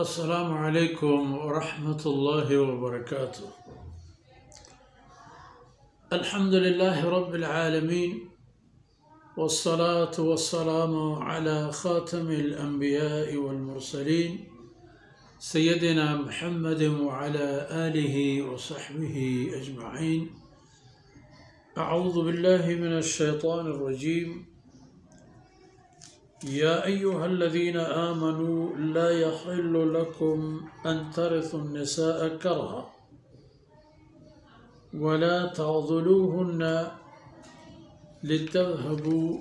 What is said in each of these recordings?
السلام عليكم ورحمة الله وبركاته. الحمد لله رب العالمين، والصلاة والسلام على خاتم الأنبياء والمرسلين سيدنا محمد وعلى آله وصحبه أجمعين. أعوذ بالله من الشيطان الرجيم. يا أيها الذين آمنوا لا يحل لكم أن ترثوا النساء كرها ولا تعضلوهن لتذهبوا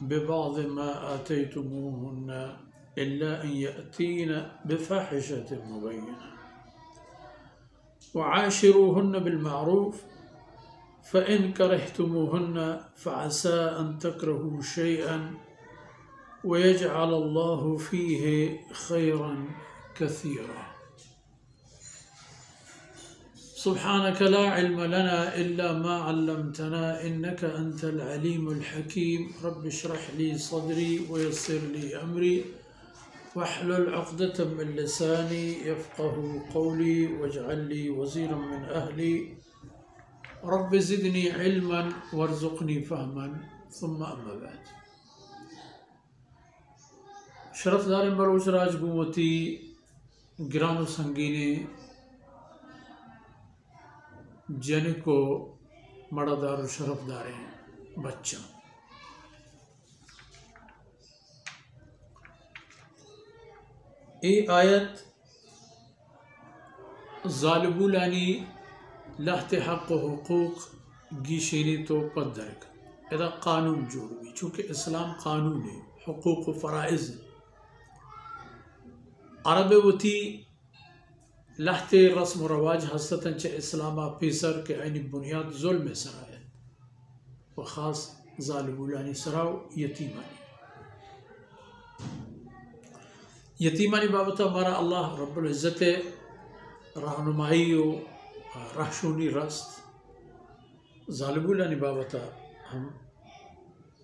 ببعض ما آتيتموهن إلا أن يأتين بفاحشة مبينة وعاشروهن بالمعروف فإن كرهتموهن فعسى أن تكرهوا شيئا ويجعل الله فيه خيرا كثيرا. سبحانك لا علم لنا إلا ما علمتنا إنك أنت العليم الحكيم. رب اشرح لي صدري ويسر لي أمري واحلل عقدة من لساني يفقه قولي واجعل لي وزيرا من أهلي رب زدني علما وارزقني فهما. ثم أما بعد. شرفدار بلوچ راجبوتی گران سنگینے جن کو مڑادار شرفدار بچہ ای آیت ظالبولانی لحت حق و حقوق گیشینی تو پدرک ادا قانون جوڑ بھی چونکہ اسلام قانون ہے، حقوق و فرائض عرب وتی لحت رسم و رواج حسطن چه اسلاما پیسر کے عین بنیاد ظلم سرائے و خاص ظالبولانی سراو یتیمانی بابتا ہمارا اللہ رب العزت رہنمائی و رہشونی رست ظالبولانی بابتا ہم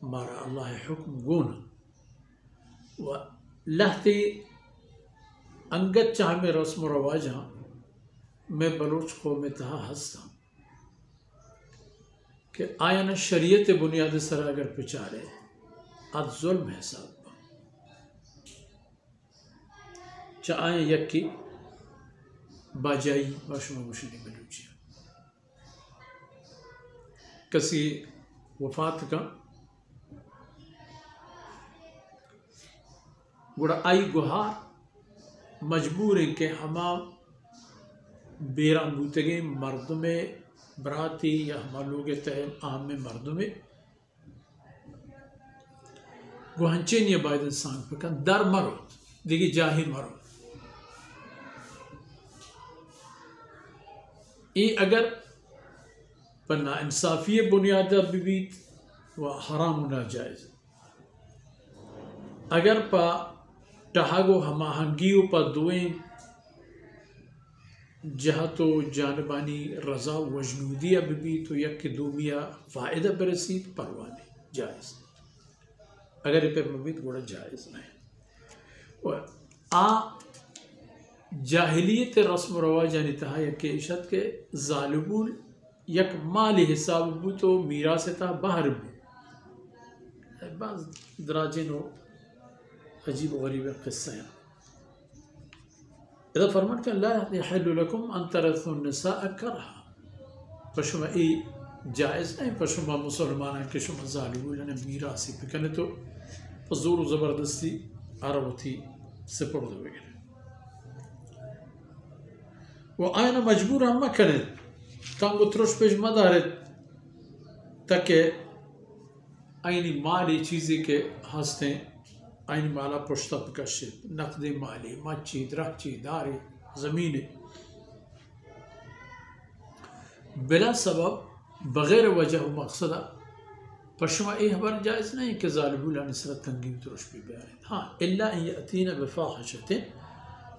ہمارا اللہ حکم گون و لحتی انگت چاہ میں رسم و رواج ہاں میں بلوچ قوم تہا ہستا کہ آیا شریعت بنیاد سر اگر پچارے آج ظلم حساب چاہ آیا یکی باجائی باشمہ مشنی بلوچی کسی وفات کا گوڑا آئی گوہار مجبور ہیں کہ ہما بیران بوتگیں مرد میں براتی یا ہما لوگ تہم عام میں مرد میں گوہنچین یا باید انسان پکن در مرو دیگی جاہی مرو ای اگر پنا انصافی بنیادہ بیت و حرام و ناجائز اگر پا ٹہاگو ہما ہنگیو پا دوئیں جہت و جانبانی رضا و وجنودیہ بھی تو یک دومیا فائدہ برسید پروانے جائز اگر یہ پہ مبید گوڑا جائز نہیں آ جاہلیت رسم و رواج یعنی تہا یک عشت کے ظالبول یک مالی حساب بو تو میراث تا باہر بھی بعض دراجنو عجیب و غریب قصہ ہے. اذا فرمان کہ لا يحل لكم ان ترثوا النساء کرها پشما ای جائز نہیں پشما مسلمانان کے شما ظالمون میراثی پکنے تو زور و زبردستی عربتی سپرد وغیرہ وہ آئینہ مجبور ہم مکنے تانگو ترش پیش مدارت تاکہ آئینی مالی چیزی کے ہستے آئین مالا پشتا پکشت نقد مالی مچی درخچی داری زمین بلا سبب بغیر وجہ و مقصدہ پشما ای حبر جائز نہیں کہ ظالبولا نصرت تنگیم ترش بھی بیارت ہاں الا ان یأتین بفاحشت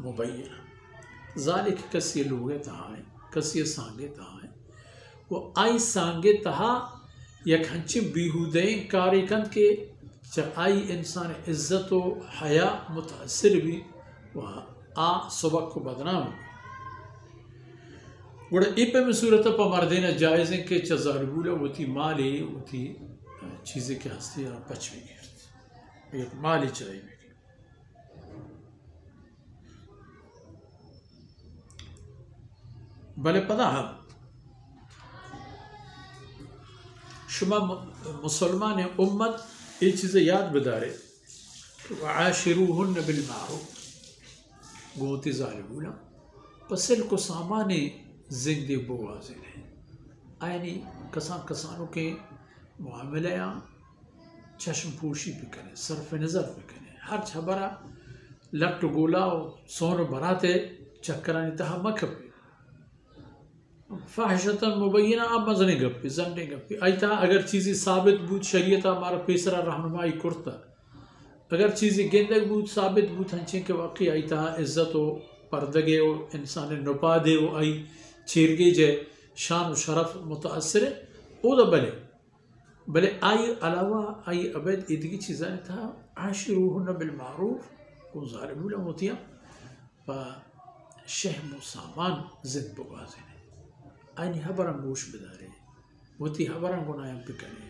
مبینہ ذالک کسی لوگے تہا ہیں کسی سانگے تہا ہیں وہ آئی سانگے تہا یک ہنچی بیہودیں کاری کند کے چاہے انسان عزت و حیا متاثر بھی و سبق کو بدنام گوڑا ای پہ میں صورت پا مردین جائز ہیں کہ چزاربولا ہوتی مالی ہوتی چیزیں کے ہستی اور پچ بھی گرتی ایک مالی چاہیے بھی بلے پدا ہم شما مسلمان امت یہ چیزیں یاد بدارے وعاشروہن بالمعروف گوتی ظالبولا پسل کو سامانے زندگی بوازن ہیں آئینی کسانوں کے معاملے چشم پوشی بکنے صرف نظر بکنے ہر چھبرا لکٹ گولا سون براتے چکرانی تہا مکب فاحشتا مبینہ اب مزنے گپی زنڈے گپی آئیتا اگر چیزی ثابت بود شریعتا ہمارا پیسرا رہنمائی کرتا اگر چیزی گندگ بود ثابت بود ہنچیں کہ واقعی آئیتا عزت و پردگے و انسان نپا دے و آئی چیرگی جے شان و شرف متاثر ہے او دا بلے آئی علاوہ آئی عبید ادگی چیزاں تھا عاشروہن بالمعروف کو ظالمولا ہوتیا و شہم و سامان زد بغازے آئینی حبران گوش بدارے ہوتی حبران گناہم بکنے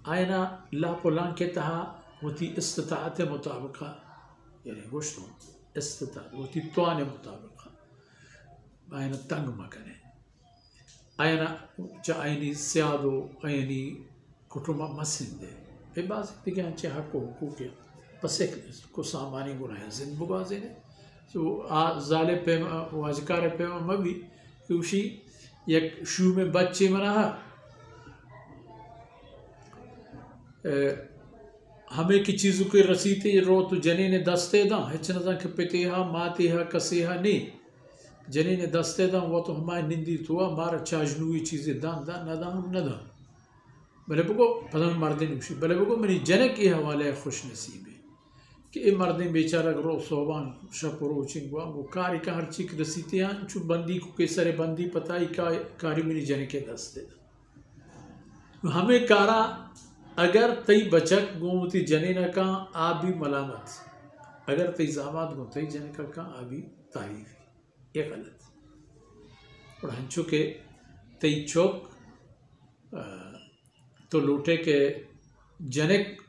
آئینا لا پلان کے تہا ہوتی استطاعت مطابقہ یعنی گوشتوں استطاعت ہوتی توان مطابقہ آئینا تنگ مکنے آئینا چا آئینی سیادو آئینی کٹوما مسن دے اے باز دیکھیں ہنچے حق و حقوق ہے پس ایک کو سامانی گناہ زند بگازے نے تو ظالے پیما واجکار پیما مبی کیوشی یک شو میں بچے مناہا ہمیں کی چیزوں کے رسیتے رو تو جنین دستے داں ہچنا داں کہ پتیہا ماتیہا کسیہا نہیں جنین دستے داں وہ تو ہمیں نندی توا مارا چاجنوی چیزیں دان دان نداں ہم نداں بلے بگو پتہ مردین اوشی بلے بگو منی جنک یہ حوالے خوش نصیب ہے کہ اے مردین بیچارہ رو صوبان شپ رو چنگوا وہ کاری کا ہر چیک رسیتے ہیں چو بندی کو کیسر بندی پتائی کاری منی جنکے دستے داں ہمیں کارا اگر تی بچک گومتی جنینہ کا آبی ملامت اگر تی زامات گومتی جنینہ کا آبی تعریف یہ غلط اور ہنچو کہ تی چوک تو لوٹے کے جنک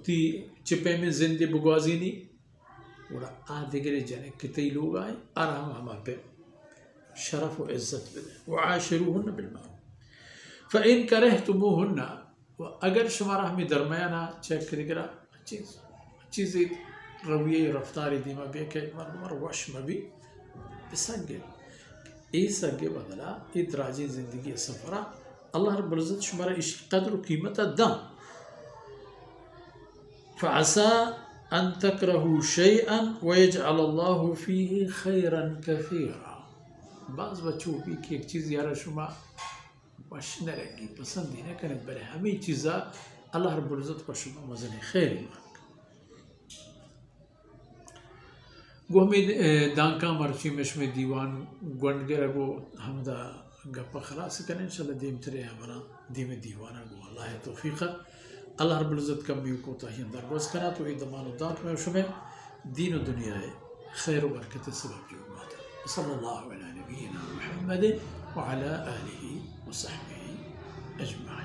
تی چپے میں زندے بگوازی نہیں اور آدھگرے جنک کے تی لوگ آئے آرام ہما پہ شرف و عزت بدے وعاشروہن بالمعروف فَإِن كَرِهْتُمُوهُنَّ اگر شمارا ہمیں درمیانہ چیک کرے گرا چیزیں رویہ رفتاری دیما بھی کہ مرمر وشم بھی سنگے ای سنگے بدلا ای دراجی زندگی سفرہ اللہ رب العزت شمارا اس قدر و قیمت دان فَعَسَىٰ أَن تَكْرَهُ شَيْئًا وَيَجْعَلَ اللَّهُ فِيهِ خَيْرًا كَثِيرًا بعض بچوں بھی کہ ایک چیز یارا شما وش نہ لگی پسند ہی نہ کریں بلے ہمیں چیزا اللہ رب العزت کو شما مزن خیر مانگ گو ہمیں دانکا مرچی مشم دیوان گونڈ گرہ گو ہم دا گپا خلاص کریں انشاءاللہ دیم ترے ہمارا دیم دیوانا گو اللہ توفیقہ اللہ رب العزت کمیوں کو تاہین درگوز کرنا تو یہ دمان و دانک میں شمیں دین و دنیا خیر و برکت سبب جو ماتا صلی اللہ علیہ نبینا محمد وعلى آله وصحبه أجمعين.